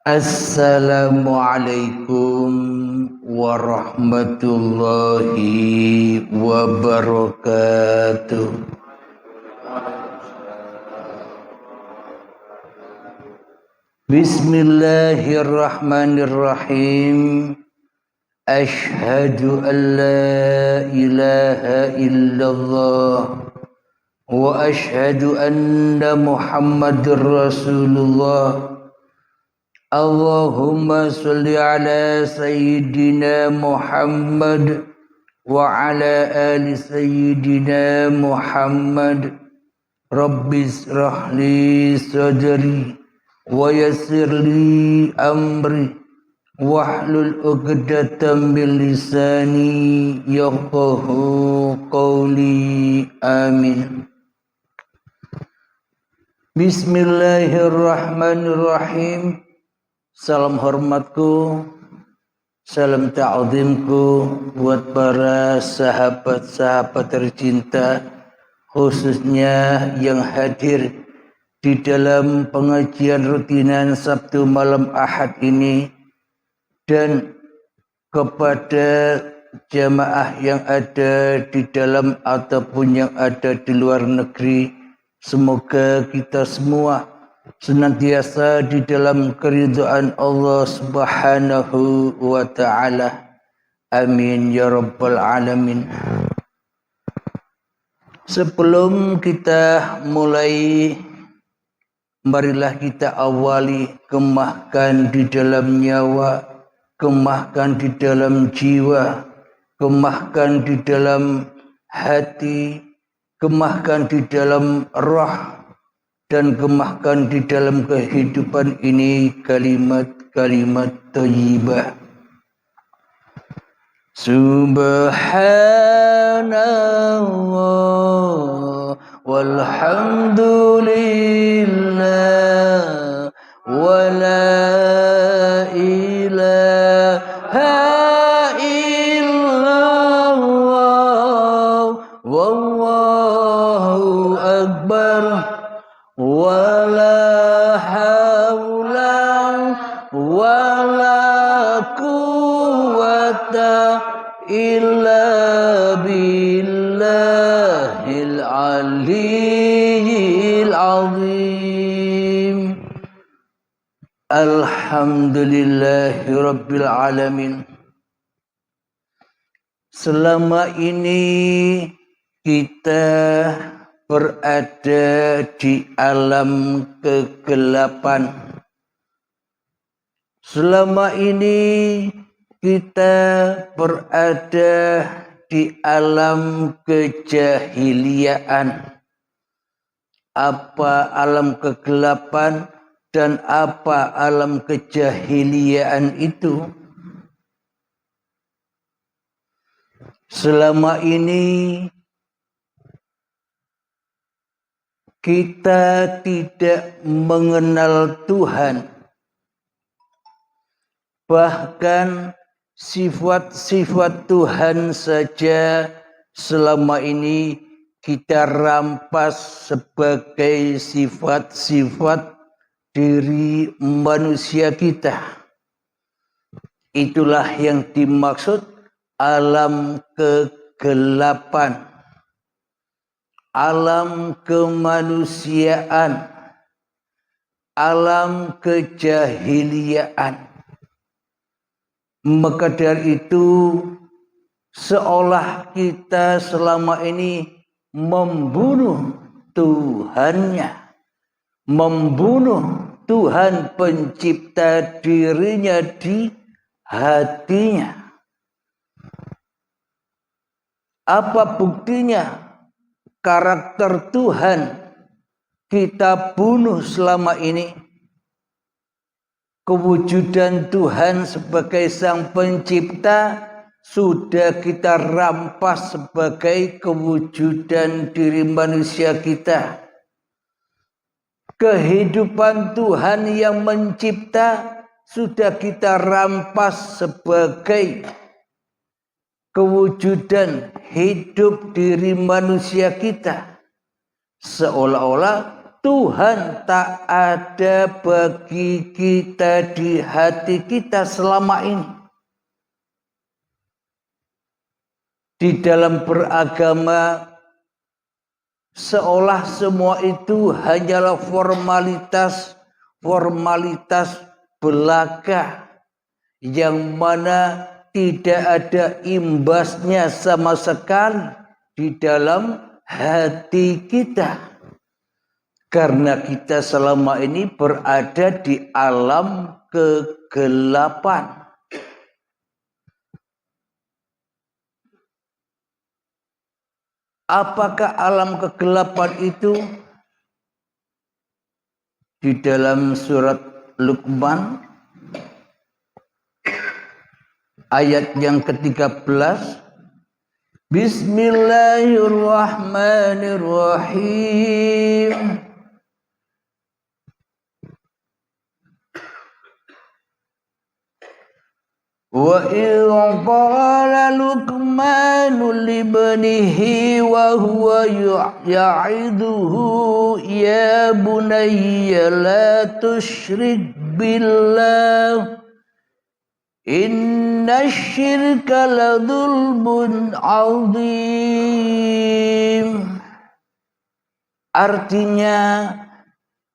Assalamualaikum warahmatullahi wabarakatuh. Bismillahirrahmanirrahim. Ashhadu an la ilaha illallah wa ashhadu anna Muhammadur Rasulullah. Allahumma salli ala sayyidina Muhammad wa ala ali sayyidina Muhammad. Rabbis rahli sadri wa yassir li amri wahlul 'uqdatam min lisani yafqahu qawli. Amin. Bismillahirrahmanirrahim. Salam hormatku, salam ta'zimku buat para sahabat-sahabat tercinta, khususnya yang hadir di dalam pengajian rutinan Sabtu malam Ahad ini, dan kepada jamaah yang ada di dalam ataupun yang ada di luar negeri. Semoga kita semua senantiasa di dalam keridhaan Allah Subhanahu wa ta'ala. Amin ya rabbal alamin. Sebelum kita mulai, marilah kita awali kemahkan di dalam nyawa, kemahkan di dalam jiwa, kemahkan di dalam hati, kemahkan di dalam roh, dan kemahkan di dalam kehidupan ini kalimat-kalimat thayyibah. Subhanallah walhamdulillah wa la ilaha illallah wallahu akbar wala haula wala quwwata illa billahil aliyyil azim. Alhamdulillahi rabbil alamin. Selama ini kita berada di alam kegelapan. Selama ini kita berada di alam kejahiliaan. Apa alam kegelapan dan apa alam kejahiliaan itu? Selama ini kita tidak mengenal Tuhan. Bahkan sifat-sifat Tuhan saja selama ini kita rampas sebagai sifat-sifat diri manusia kita. Itulah yang dimaksud alam kegelapan, alam kemanusiaan, alam kejahiliaan. Maka dari itu, seolah kita selama ini membunuh Tuhannya, membunuh Tuhan pencipta dirinya di hatinya. Apa buktinya? Karakter Tuhan kita bunuh selama ini. Kewujudan Tuhan sebagai Sang Pencipta sudah kita rampas sebagai kewujudan diri manusia kita. Kehidupan Tuhan yang mencipta sudah kita rampas sebagai kewujudan hidup diri manusia kita. Seolah-olah Tuhan tak ada bagi kita di hati kita selama ini. Di dalam beragama seolah semua itu hanyalah formalitas belaka yang mana tidak ada imbasnya sama sekali di dalam hati kita. Karena kita selama ini berada di alam kegelapan. Apakah alam kegelapan itu? Di dalam surat Luqman ayat yang ke-13, Bismillahirrahmanirrahim. Wa idh qala Luqmanu libnihi wa huwa ya'iduhu ya bunayya la tusyrik billah inna syirka la dzulmun 'adzim. Artinya,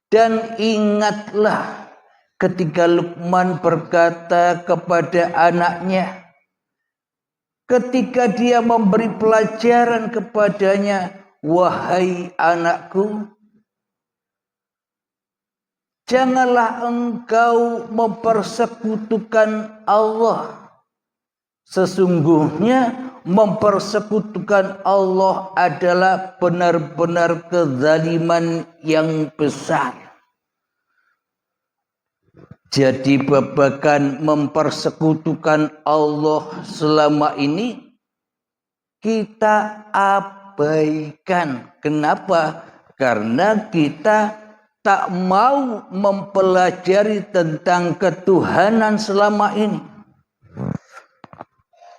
dan ingatlah ketika Luqman berkata kepada anaknya, ketika dia memberi pelajaran kepadanya, wahai anakku, janganlah engkau mempersekutukan Allah. Sesungguhnya mempersekutukan Allah adalah benar-benar kezaliman yang besar. Jadi babakan mempersekutukan Allah selama ini kita abaikan. Kenapa? Karena kita tak mau mempelajari tentang ketuhanan selama ini.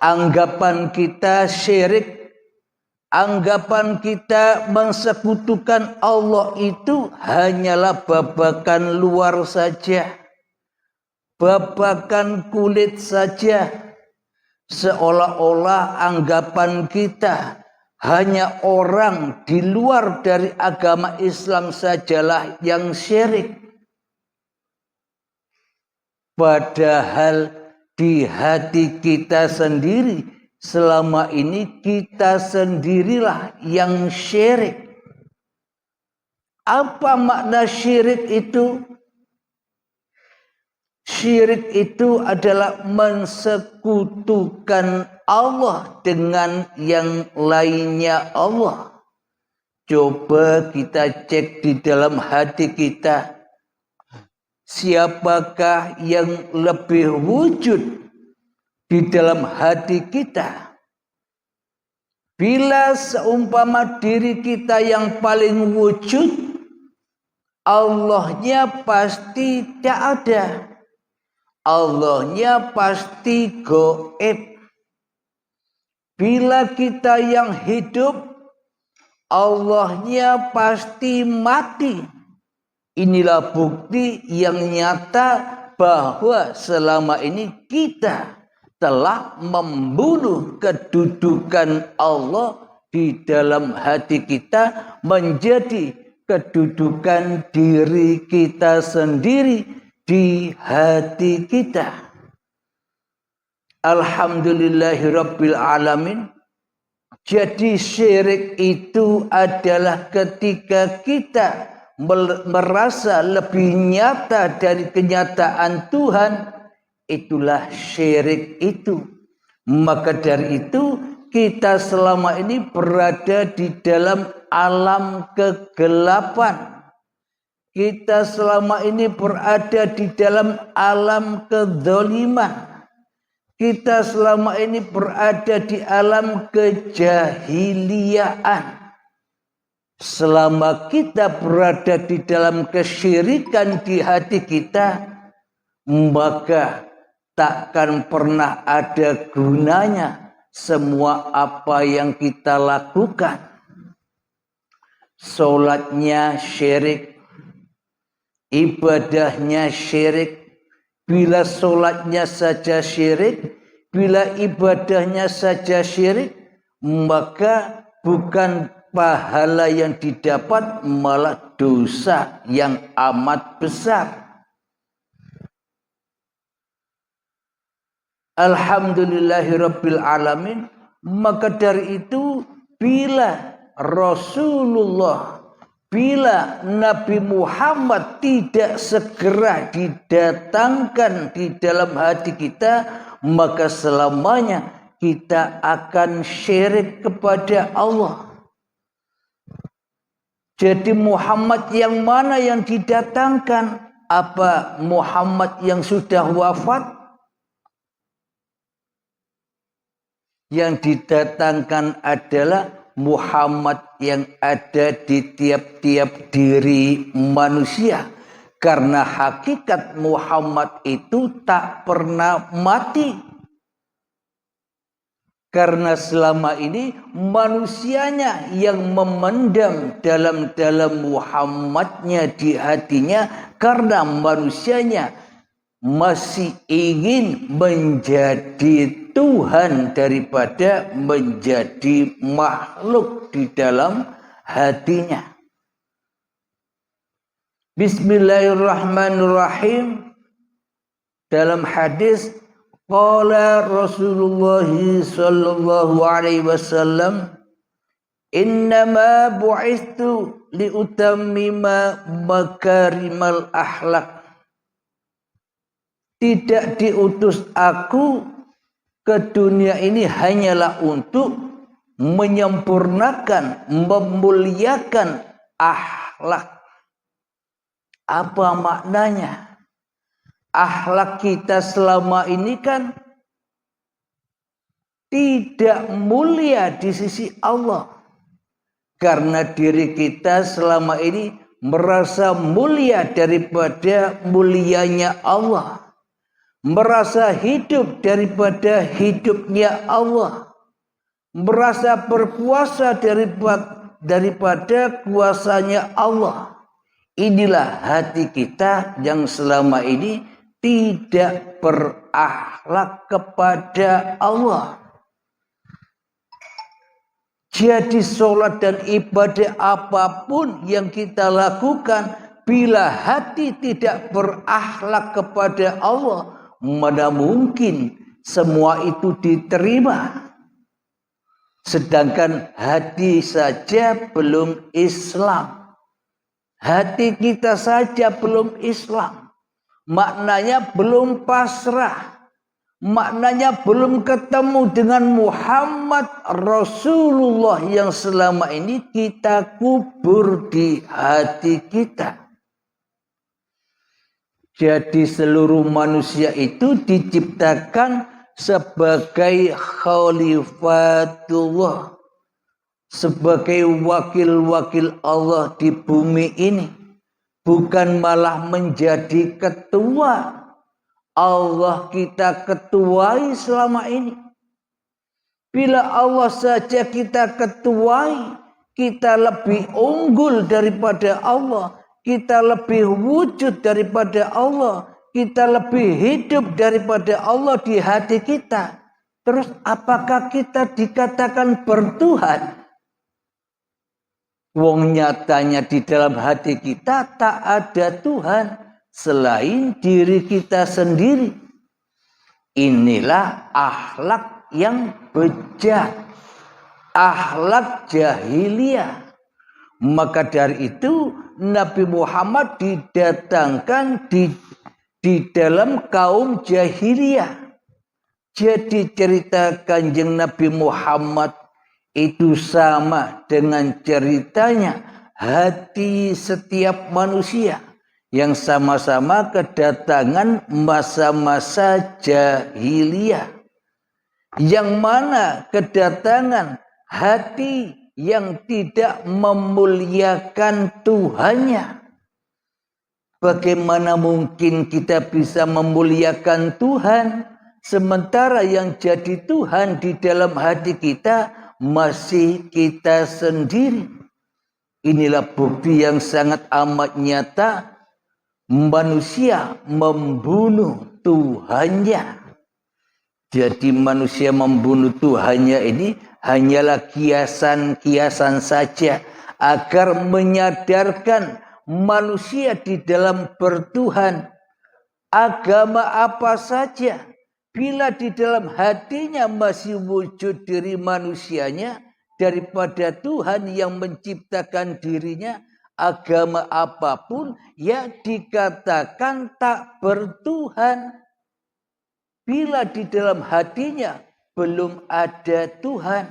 Anggapan kita syirik, anggapan kita mensekutukan Allah itu hanyalah babakan luar saja, babakan kulit saja. Seolah-olah anggapan kita hanya orang di luar dari agama Islam sajalah yang syirik. Padahal di hati kita sendiri selama ini kita sendirilah yang syirik. Apa makna syirik itu? Syirik itu adalah mensekutukan Allah dengan yang lainnya Allah. Coba kita cek di dalam hati kita, siapakah yang lebih wujud di dalam hati kita? Bila seumpama diri kita yang paling wujud, Allahnya pasti tidak ada. Allahnya pasti gaib. Bila kita yang hidup, Allahnya pasti mati. Inilah bukti yang nyata bahwa selama ini kita telah membunuh kedudukan Allah di dalam hati kita menjadi kedudukan diri kita sendiri di hati kita. Alhamdulillahirabbil alamin. Jadi syirik itu adalah ketika kita merasa lebih nyata dari kenyataan Tuhan, itulah syirik itu. Maka dari itu kita selama ini berada di dalam alam kegelapan. Kita selama ini berada di dalam alam kedzaliman. Kita selama ini berada di alam kejahiliaan. Selama kita berada di dalam kesyirikan di hati kita, maka takkan pernah ada gunanya semua apa yang kita lakukan. Salatnya syirik, ibadahnya syirik. Bila sholatnya saja syirik, bila ibadahnya saja syirik, maka bukan pahala yang didapat, malah dosa yang amat besar. Alhamdulillahirabbil alamin. Maka dari itu bila Rasulullah, bila Nabi Muhammad tidak segera didatangkan di dalam hati kita, maka selamanya kita akan syirik kepada Allah. Jadi Muhammad yang mana yang didatangkan? Apa Muhammad yang sudah wafat? Yang didatangkan adalah Muhammad yang ada di tiap-tiap diri manusia. Karena hakikat Muhammad itu tak pernah mati. Karena selama ini manusianya yang memendam dalam Muhammadnya di hatinya. Karena manusianya masih ingin menjadi Tuhan daripada menjadi makhluk di dalam hatinya. Bismillahirrahmanirrahim. Dalam hadis qala Rasulullah sallallahu alaihi wasallam, innama bu'istu liutammima makarimal akhlak. Tidak diutus aku ke dunia ini hanyalah untuk menyempurnakan, memuliakan akhlak. Apa maknanya? Akhlak kita selama ini kan tidak mulia di sisi Allah. Karena diri kita selama ini merasa mulia daripada mulianya Allah. Merasa hidup daripada hidupnya Allah. Merasa berkuasa daripada kuasanya Allah. Inilah hati kita yang selama ini tidak berakhlak kepada Allah. Jadi sholat dan ibadah apapun yang kita lakukan, bila hati tidak berakhlak kepada Allah, mana mungkin semua itu diterima. Sedangkan hati saja belum Islam. Hati kita saja belum Islam. Maknanya belum pasrah. Maknanya belum ketemu dengan Muhammad Rasulullah yang selama ini kita kubur di hati kita. Jadi seluruh manusia itu diciptakan sebagai khalifatullah. Sebagai wakil-wakil Allah di bumi ini. Bukan malah menjadi ketua. Allah kita ketuai selama ini. Bila Allah saja kita ketuai, kita lebih unggul daripada Allah. Kita lebih wujud daripada Allah. Kita lebih hidup daripada Allah di hati kita. Terus apakah kita dikatakan bertuhan? Wong nyatanya di dalam hati kita tak ada Tuhan selain diri kita sendiri. Inilah akhlak yang bejat. Akhlak jahiliyah. Maka dari itu Nabi Muhammad didatangkan di dalam kaum jahiliyah. Jadi cerita Kanjeng Nabi Muhammad itu sama dengan ceritanya hati setiap manusia yang sama-sama kedatangan masa-masa jahiliyah. Yang mana kedatangan hati yang tidak memuliakan Tuhannya. Bagaimana mungkin kita bisa memuliakan Tuhan sementara yang jadi Tuhan di dalam hati kita masih kita sendiri? Inilah bukti yang sangat amat nyata manusia membunuh Tuhannya. Jadi manusia membunuh Tuhannya ini hanyalah kiasan-kiasan saja agar menyadarkan manusia di dalam bertuhan. Agama apa saja, bila di dalam hatinya masih wujud diri manusianya daripada Tuhan yang menciptakan dirinya, agama apapun ya dikatakan tak bertuhan. Bila di dalam hatinya belum ada Tuhan.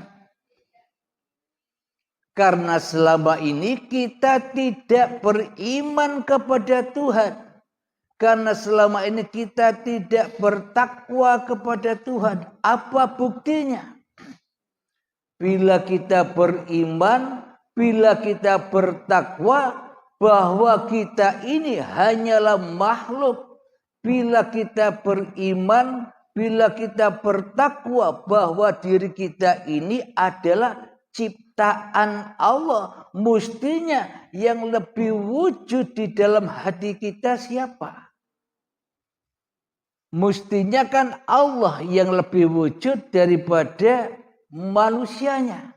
Karena selama ini kita tidak beriman kepada Tuhan. Karena selama ini kita tidak bertakwa kepada Tuhan. Apa buktinya? Bila kita beriman, bila kita bertakwa, bahwa kita ini hanyalah makhluk. Bila kita beriman, bila kita bertakwa bahwa diri kita ini adalah ciptaan Allah. Mestinya yang lebih wujud di dalam hati kita siapa? Mestinya kan Allah yang lebih wujud daripada manusianya.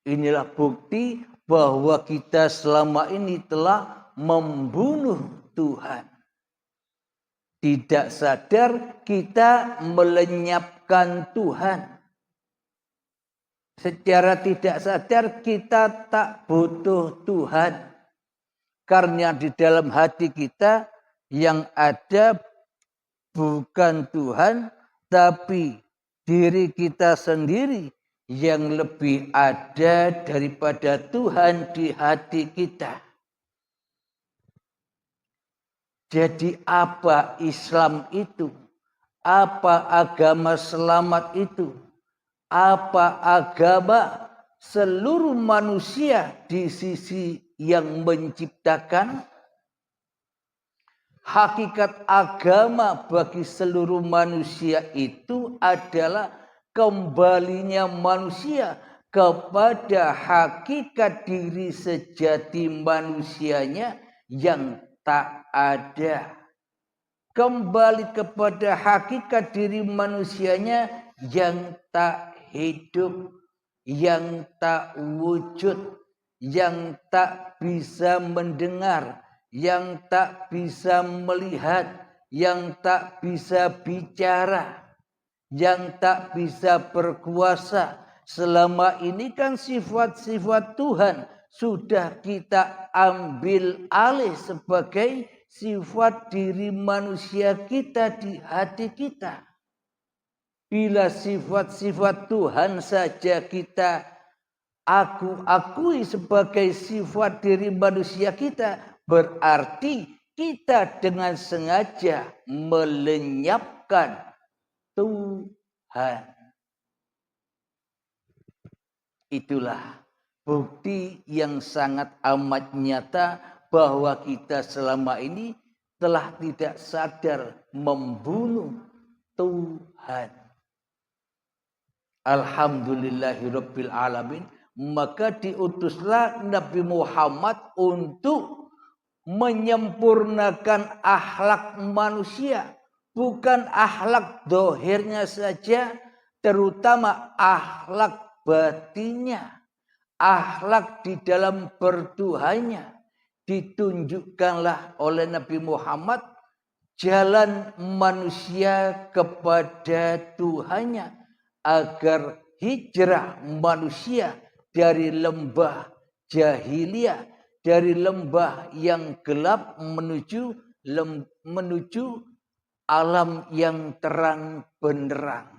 Inilah bukti bahwa kita selama ini telah membunuh Tuhan. Tidak sadar kita melenyapkan Tuhan. Secara tidak sadar kita tak butuh Tuhan. Karena di dalam hati kita yang ada bukan Tuhan, tapi diri kita sendiri yang lebih ada daripada Tuhan di hati kita. Jadi apa Islam itu? Apa agama selamat itu? Apa agama seluruh manusia di sisi yang menciptakan? Hakikat agama bagi seluruh manusia itu adalah kembalinya manusia kepada hakikat diri sejati manusianya yang tak ada. Kembali kepada hakikat diri manusianya yang tak hidup, yang tak wujud, yang tak bisa mendengar, yang tak bisa melihat, yang tak bisa bicara, yang tak bisa berkuasa. Selama ini kan sifat-sifat Tuhan sudah kita ambil alih sebagai sifat diri manusia kita di hati kita. Bila sifat-sifat Tuhan saja kita akui sebagai sifat diri manusia kita, berarti kita dengan sengaja melenyapkan Tuhan. Itulah bukti yang sangat amat nyata bahwa kita selama ini telah tidak sadar membunuh Tuhan. Alhamdulillahirabbil alamin. Maka diutuslah Nabi Muhammad untuk menyempurnakan akhlak manusia. Bukan akhlak dohirnya saja, terutama akhlak batinnya, akhlak di dalam bertuhannya. Ditunjukkanlah oleh Nabi Muhammad jalan manusia kepada Tuhannya agar hijrah manusia dari lembah jahiliyah, dari lembah yang gelap menuju alam yang terang benderang.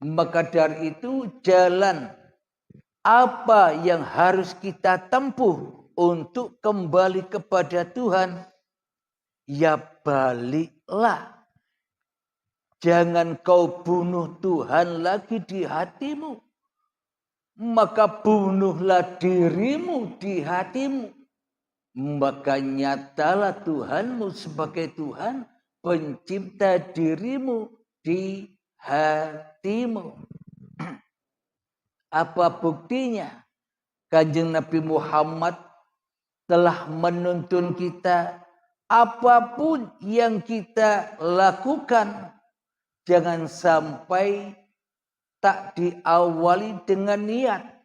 Maka dari itu jalan apa yang harus kita tempuh untuk kembali kepada Tuhan? Ya baliklah. Jangan kau bunuh Tuhan lagi di hatimu. Maka bunuhlah dirimu di hatimu. Maka nyatalah Tuhanmu sebagai Tuhan, pencipta dirimu di hatimu. Apa buktinya? Kanjeng Nabi Muhammad telah menuntun kita. Apapun yang kita lakukan, jangan sampai tak diawali dengan niat.